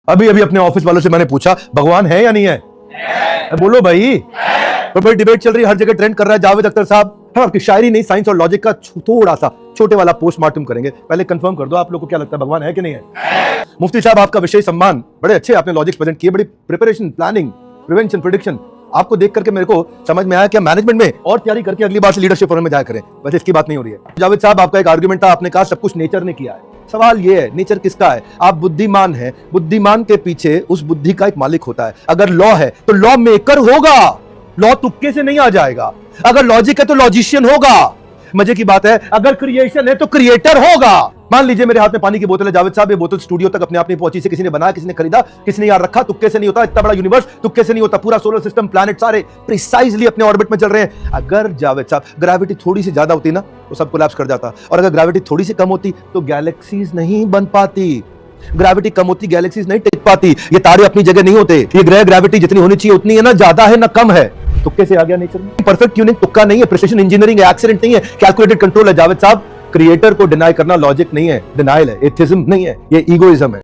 अभी अभी अपने ऑफिस वालों से मैंने पूछा भगवान है या नहीं है? बोलो भाई। तो भाई डिबेट चल रही है, हर जगह ट्रेंड कर रहा है जावेद अख्तर साहब। हाँ, आपकी शायरी नहीं, साइंस और लॉजिक का थोड़ा सा छोटे वाला पोस्टमार्टम करेंगे। पहले कंफर्म कर दो आप लोग को क्या लगता है, भगवान है कि नहीं है? मुफ्ती साहब आपका विशेष सम्मान, बड़े अच्छे आपने लॉजिक प्रेजेंट किए, बड़ी प्रिपरेशन, प्लानिंग, प्रिवेंशन, प्रेडिक्शन। आपको देख करके मेरे को समझ में आया कि मैनेजमेंट में और तैयारी करके अगली बार से लीडरशिप फोरम में जाया करें। वैसे इसकी बात नहीं हो रही है। जावेद साहब आपका एक आर्गुमेंट था, आपने कहा सब कुछ नेचर ने किया है। सवाल ये है, नेचर किसका है? आप बुद्धिमान हैं, बुद्धिमान के पीछे उस बुद्धि का एक मालिक होता है। अगर लॉ है तो लॉ मेकर होगा, लॉ तुक्के से नहीं आ जाएगा। अगर लॉजिक है तो लॉजिशियन होगा। मजे की बात है, अगर क्रिएशन है तो क्रिएटर होगा। मान लीजिए मेरे हाथ में पानी की बोतल है, जावेद साहब ये बोतल स्टूडियो तक अपने आप नहीं पहुंची, से किसी ने बनाया, किसी ने खरीदा, किसी ने यार रखा। तुक्के से नहीं होता, इतना बड़ा यूनिवर्स तुक्के से नहीं होता। पूरा सोलर सिस्टम, प्लैनेट सारे प्रिसाइजली अपने ऑर्बिट में चल रहे हैं। अगर जावेद साहब ग्रेविटी थोड़ी सी ज्यादा होती ना तो सब कोलैप्स कर जाता, और अगर ग्रेविटी थोड़ी सी कम होती तो गैलेक्सीज नहीं बन पाती। ग्रेविटी कम होती, गैलेक्सीज नहीं टिक पाती। ये तारे अपनी जगह नहीं होते। ये ग्रह ग्रेविटी जितनी होनी चाहिए उतनी है ना, ज्यादा है ना कम है। तुक्के से आ गया नेचर में। परफेक्ट ट्यूनिंग तुक्का नहीं है, प्रिसिजन इंजीनियरिंग है, एक्सीडेंट नहीं है, कैलकुलेटेड कंट्रोल है। जावेद साहब क्रिएटर को डिनाई करना लॉजिक नहीं है, डिनाइल है, एथिज्म नहीं है, ये ईगोइज्म है।